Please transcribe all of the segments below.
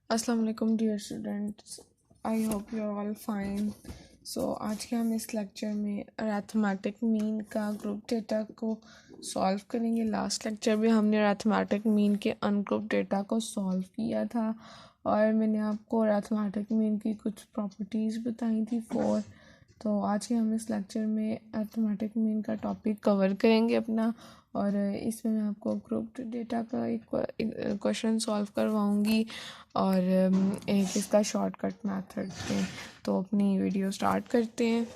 अस्सलाम वालेकुम dear students, I hope you are all fine. आज के हम इस लेक्चर में अरिथमेटिक मीन का ग्रुप डेटा को सॉल्व करेंगे। लास्ट लेक्चर में हमने अरिथमेटिक मीन के अनग्रुप डेटा को सॉल्व किया था और मैंने आपको अरिथमेटिक मीन की कुछ प्रॉपर्टीज़ बताई थी 4। तो आज के हम इस लेक्चर में अरिथमेटिक मीन का टॉपिक कवर करेंगे अपना, और इसमें मैं आपको ग्रुप डेटा का एक क्वेश्चन सॉल्व करवाऊंगी और एक इसका शॉर्टकट मेथड में। तो अपनी वीडियो स्टार्ट करते हैं।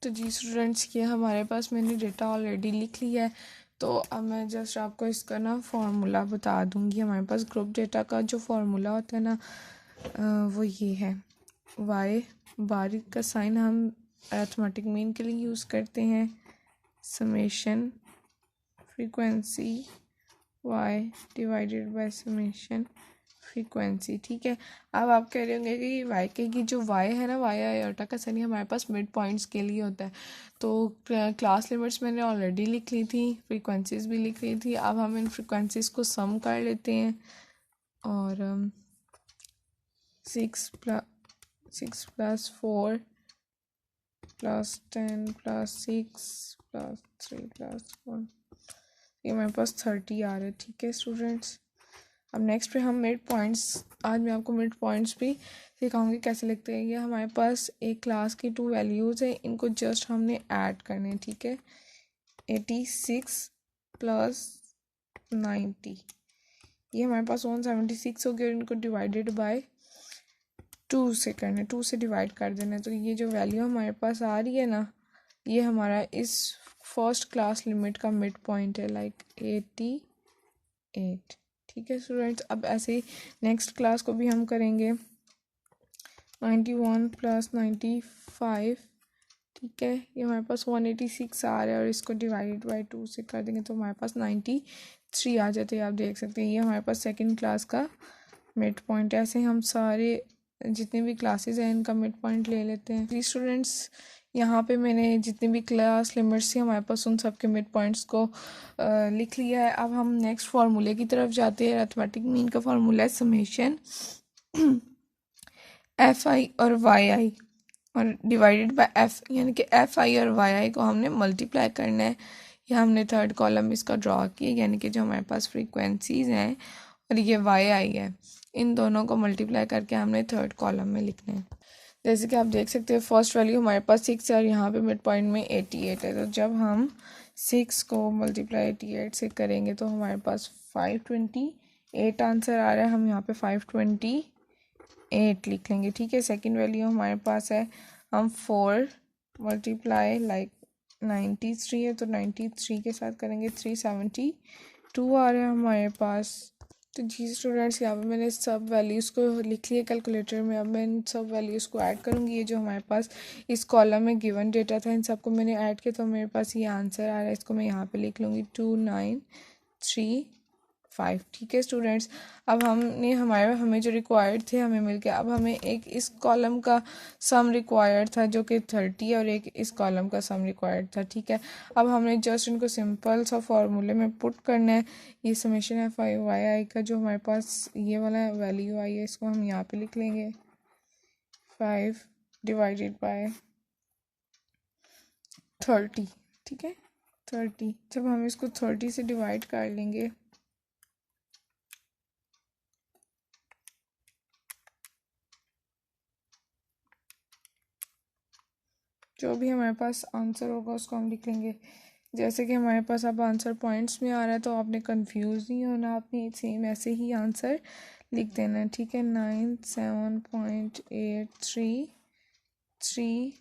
तो जी स्टूडेंट्स, ये हमारे पास मैंने डेटा ऑलरेडी लिख लिया है। तो अब मैं जस्ट आपको इसका ना फार्मूला बता दूंगी। हमारे पास ग्रुप डेटा का जो फार्मूला होता है ना, वो ये है। वाई बारीक का साइन हम अरिथमेटिक मीन के लिए यूज़ करते हैं, summation frequency y divided by summation frequency. ठीक है। अब आप कह रहे होंगे कि y के की जो y है ना, y आयोटा का साइन हमारे पास मिड पॉइंट्स के लिए होता है। तो क्लास लिमिट्स मैंने ऑलरेडी लिख ली थी, फ्रीक्वेंसीज भी लिख ली थी। अब हम इन फ्रीक्वेंसीज को सम कर लेते हैं और 6 plus 4 plus 10 plus 6 plus 3 plus 1, ये मेरे पास 30 आ रहा है। ठीक है स्टूडेंट्स, अब नेक्स्ट पे हम मिड पॉइंट्स, आज मैं आपको मिड पॉइंट्स भी सिखाऊंगी कैसे लिखते हैं। ये हमारे पास एक क्लास की 2 वैल्यूज़ है, इनको जस्ट हमने ऐड करने हैं। ठीक है, 86 प्लस 90, ये हमारे पास 176 हो गया। इनको डिवाइडेड बाय 2 से करना है, 2 से डिवाइड कर देना है। तो ये जो वैल्यू हमारे पास आ रही है ना, ये हमारा इस फर्स्ट क्लास लिमिट का मिड पॉइंट है, लाइक 88। ठीक है स्टूडेंट्स, अब ऐसे ही नेक्स्ट क्लास को भी हम करेंगे। 91 प्लस 95, ठीक है, ये हमारे पास 186 आ रहा है और इसको डिवाइडेड बाय 2 से कर देंगे तो हमारे पास 93 आ जाते हैं। आप देख सकते हैं ये हमारे पास सेकंड क्लास का मिड पॉइंट है। ऐसे हम सारे जितने भी क्लासेस हैं इनका मिड पॉइंट ले लेते हैं। जी स्टूडेंट्स, यहाँ पे मैंने जितनी भी क्लास लिमिट्स थी हमारे पास उन सब के मिड पॉइंट्स को लिख लिया है। अब हम नेक्स्ट फार्मूले की तरफ जाते हैं। अरिथमेटिक मीन का फार्मूला है समेशन एफ आई और वाई आई और डिवाइडेड बाय एफ, यानी कि एफ आई और वाई आई को हमने मल्टीप्लाई करना है। यह हमने थर्ड कॉलम इसका ड्रॉ किया, यानी कि जो हमारे पास फ्रीक्वेंसीज हैं और ये वाई आई है, इन दोनों को मल्टीप्लाई करके हमने थर्ड कॉलम में लिखना है। जैसे कि आप देख सकते हैं फर्स्ट वैल्यू हमारे पास 6 है और यहाँ पे मिड पॉइंट में 88 है। तो जब हम 6 को मल्टीप्लाई 88 से करेंगे तो हमारे पास 528 आंसर आ रहा है। हम यहाँ पे 528 लिख लेंगे। ठीक है, सेकंड वैल्यू हमारे पास है, हम 4 मल्टीप्लाई लाइक 93 है तो 93 के साथ करेंगे 372 आ रहा है हमारे पास। तो जी स्टूडेंट्स, यहाँ पे मैंने सब वैल्यूज़ को लिख लिया कैलकुलेटर में। अब मैं इन सब वैल्यूज़ को ऐड करूँगी। ये जो हमारे पास इस कॉलम में गिवन डेटा था इन सबको मैंने ऐड किया तो मेरे पास ये आंसर आ रहा है। इसको मैं यहाँ पे लिख लूँगी 2935। ठीक है स्टूडेंट्स, अब हमें जो रिक्वायर्ड थे हमें मिल गया। अब हमें एक इस कॉलम का सम रिक्वायर्ड था जो कि 30 और एक इस कॉलम का सम रिक्वायर्ड था। ठीक है, अब हमने जस्ट इनको सिंपल सा फॉर्मूले में पुट करना है। ये समेशन एफ आई वाई आई का जो हमारे पास ये वाला वैल्यू आई है, इसको हम यहाँ पे लिख लेंगे 5 डिवाइडेड बाय 30। ठीक है, 30, जब हम इसको 30 से डिवाइड कर लेंगे जो भी हमारे पास आंसर होगा उसको हम लिख लेंगे। जैसे कि हमारे पास अब आंसर पॉइंट्स में आ रहा है तो आपने कंफ्यूज नहीं होना, आपने सेम ऐसे ही आंसर लिख देना है। ठीक है, 97.833,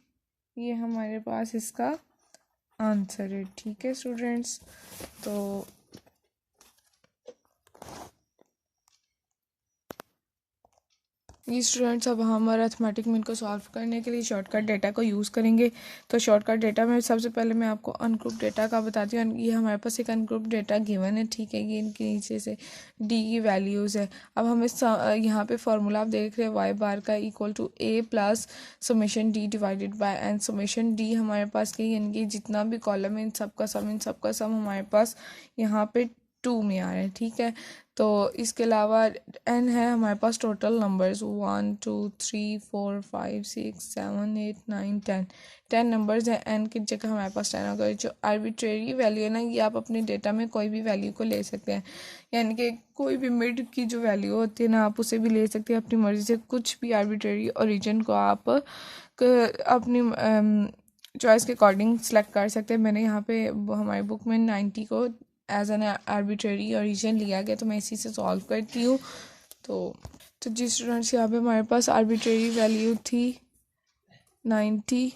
ये हमारे पास इसका आंसर है। ठीक है स्टूडेंट्स, तो ये स्टूडेंट्स, अब हम अरिथमेटिक मीन को सॉल्व करने के लिए शॉर्टकट डेटा को यूज़ करेंगे। तो शॉर्टकट डेटा में सबसे पहले मैं आपको अनग्रुप डेटा का बताती हूँ। ये हमारे पास एक अनग्रुप डेटा गिवन है। ठीक है, ये इनके नीचे से डी की वैल्यूज़ है। अब हम इस यहाँ पे फार्मूला आप देख रहे हैं वाई बार का equal to A plus summation D divided by N. Summation D हमारे पास के यानी कि जितना भी कॉलम है इन सब का सम हमारे पास यहाँ पे 2 में आ रहा है, ठीक है। तो इसके अलावा n है हमारे पास टोटल नंबर्स 1 2 3 4 5 6 7 8 9 10 नंबर्स हैं। n की जगह हमारे पास 10 होगा। जो आर्बिट्रेरी वैल्यू है ना, ये आप अपने डेटा में कोई भी वैल्यू को ले सकते हैं, यानी कि कोई भी मिड की जो वैल्यू होती है ना, आप उसे भी ले सकते हैं अपनी मर्ज़ी से। कुछ भी आर्बिट्रेरी ओरिजिन को आप अपनी चॉइस के अकॉर्डिंग सेलेक्ट कर सकते हैं। मैंने यहाँ पे हमारी बुक में 90 को एज एन आर्बिट्रेरी ओरिजिन लिया गया, तो मैं इसी से सॉल्व करती हूँ। तो जिस स्टूडेंट्स यहाँ पे हमारे पास आर्बिट्रेरी वैल्यू थी 90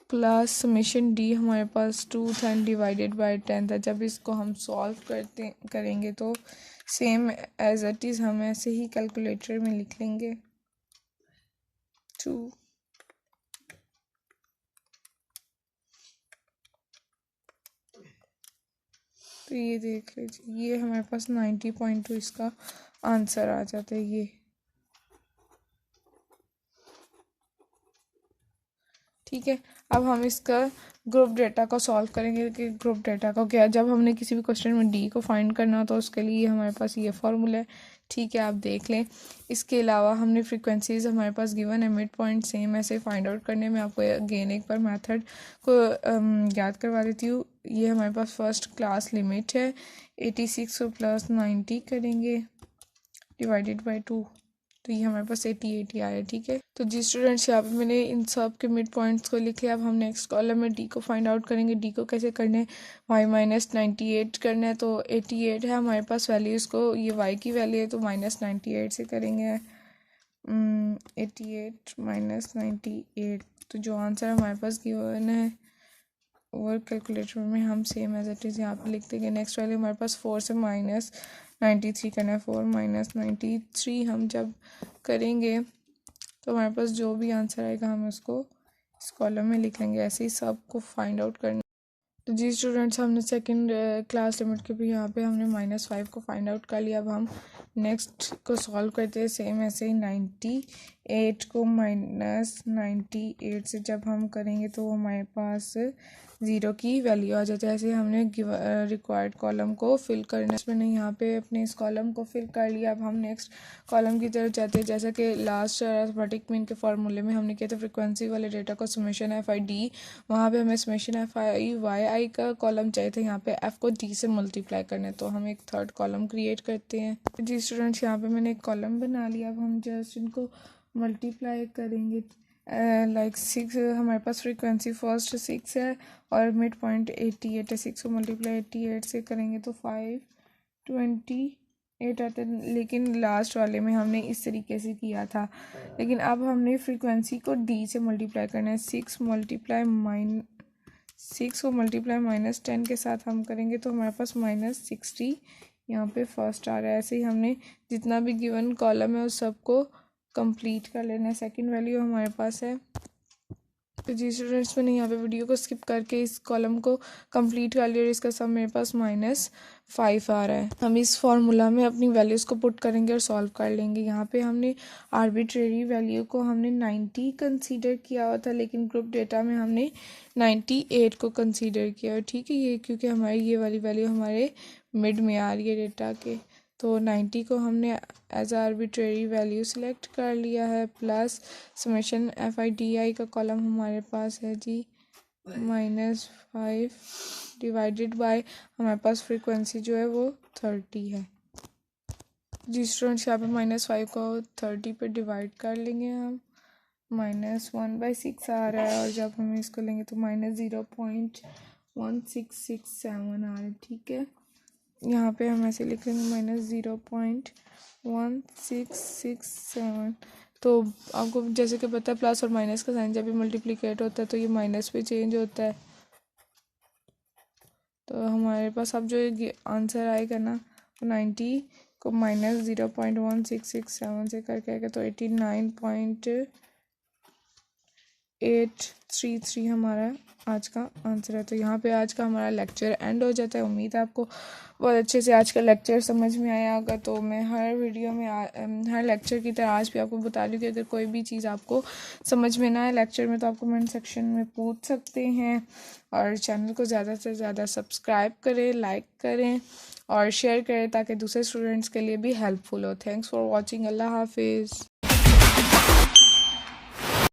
प्लस समेशन डी हमारे पास 2 था डिवाइडेड बाय 10 था। जब इसको हम सॉल्व करेंगे तो सेम एज इट इज़ हम ऐसे ही कैलकुलेटर में लिख लेंगे 2। तो ये देख लीजिए, ये हमारे पास 90.2 इसका आंसर आ जाता है ये, ठीक है। अब हम इसका ग्रुप डेटा को सॉल्व करेंगे कि ग्रुप डेटा को क्या, जब हमने किसी भी क्वेश्चन में डी को फाइंड करना हो तो उसके लिए हमारे पास ये फॉर्मूला है, ठीक है, आप देख लें। इसके अलावा हमने फ्रीक्वेंसीज हमारे पास गिवन है, मिड पॉइंट सेम ऐसे फाइंड आउट करने में आपको अगेन एक बार मेथड को याद करवा देती हूँ। ये हमारे पास फर्स्ट क्लास लिमिट है 86 को प्लस 90 करेंगे डिवाइडेड बाई 2, तो ये हमारे पास 88 आया, ठीक है। तो जी स्टूडेंट्स, यहाँ पे मैंने इन सब के मिड पॉइंट्स को लिख लिया। अब हम नेक्स्ट कॉलम में डी को फाइंड आउट करेंगे। डी को कैसे करना है, y माइनस 98 करना है, तो 88 है हमारे पास वैल्यू, इसको ये y की वैल्यू है तो माइनस 98 से करेंगे 88 माइनस 98। तो जो आंसर हमारे पास गिवन है वर्क कैलकुलेटर में हम सेम एज इट इज़ यहाँ पे लिख देंगे। नेक्स्ट वैल्यू हमारे पास 4 से माइनस 93 करना है, 4 माइनस 93 हम जब करेंगे तो हमारे पास जो भी आंसर आएगा हम उसको इस कॉलम में लिख लेंगे। ऐसे ही सब को फाइंड आउट करना। तो जी स्टूडेंट्स, हमने सेकंड क्लास लिमिट के भी यहाँ पे हमने -5 को फाइंड आउट कर लिया। अब हम नेक्स्ट को सॉल्व करते हैं सेम ऐसे ही। 98 को माइनस 98 से जब हम करेंगे तो हमारे पास 0 की वैल्यू आ जाती है। ऐसे हमने रिक्वायर्ड कॉलम को फिल करना है। मैंने यहाँ पे अपने इस कॉलम को फिल कर लिया। अब हम नेक्स्ट कॉलम की तरफ जाते हैं। जैसा कि लास्ट अरिथमेटिक मीन के फार्मूले में हमने किया था फ्रिक्वेंसी वाले डेटा को समेशन एफ आई डी, वहाँ पे हमें समेशन एफ आई वाई आई का कॉलम चाहिए था। यहाँ पे एफ को डी से मल्टीप्लाई करना है, तो हम एक थर्ड कॉलम क्रिएट करते हैं। जी स्टूडेंट्स, यहाँ पे मैंने एक कॉलम बना लिया। अब हम जस्ट इनको मल्टीप्लाई करेंगे। लाइक 6 हमारे पास फ्रीक्वेंसी फर्स्ट 6 है और मिड पॉइंट 88 है। 6 को मल्टीप्लाई 88 से करेंगे तो 528 आता है, लेकिन लास्ट वाले में हमने इस तरीके से किया था। लेकिन अब हमने फ्रीक्वेंसी को डी से मल्टीप्लाई करना है। 6 को मल्टीप्लाई -10 के साथ हम करेंगे तो हमारे पास -60 यहाँ पे फर्स्ट आ रहा है। ऐसे ही हमने जितना भी गिवन कॉलम है उस सबको कंप्लीट कर लेना है। सेकंड वैल्यू हमारे पास है। तो जी स्टूडेंट्स, मैंने यहाँ पे वीडियो को स्किप करके इस कॉलम को कंप्लीट कर लिया और इसका सम मेरे पास -5 आ रहा है। हम इस फार्मूला में अपनी वैल्यूज़ को पुट करेंगे और सॉल्व कर लेंगे। यहाँ पे हमने आर्बिट्रेरी वैल्यू को हमने 90 कंसीडर किया हुआ था, लेकिन ग्रुप डेटा में हमने 98 को कंसीडर किया, ठीक है। ये क्योंकि हमारी ये वाली वैल्यू हमारे मिड में आ रही है डेटा के, तो 90 को हमने एज आर्बिट्रेरी वैल्यू सेलेक्ट कर लिया है। Plus summation F I D I का कॉलम हमारे पास है जी -5 डिवाइडेड बाय हमारे पास फ्रीक्वेंसी जो है वो 30 है। जी स्टूडेंट्स, यहाँ पे -5 को 30 पे डिवाइड कर लेंगे हम। -1/6 आ रहा है और जब हम इसको लेंगे तो -0.1667 आ रहा है, ठीक है। यहाँ पे हम ऐसे लिख लेंगे -0.1667। तो आपको जैसे कि पता है प्लस और माइनस का साइन जब भी मल्टीप्लिकेट होता है तो ये माइनस पे चेंज होता है। तो हमारे पास अब जो आंसर आएगा ना 90 को -0.1667 से करके आएगा तो 89.833 हमारा आज का आंसर है। तो यहाँ पे आज का हमारा लेक्चर एंड हो जाता है। उम्मीद है आपको बहुत अच्छे से आज का लेक्चर समझ में आया होगा। तो मैं हर वीडियो में हर लेक्चर की तरह आज भी आपको बता रही हूँ कि अगर कोई भी चीज़ आपको समझ में ना आए लेक्चर में तो आप कमेंट सेक्शन में पूछ सकते हैं। और चैनल को ज़्यादा से ज़्यादा सब्सक्राइब करें, लाइक करें और शेयर करें ताकि दूसरे स्टूडेंट्स के लिए भी हेल्पफुल हो। Thanks for watching. अल्लाह हाफिज़।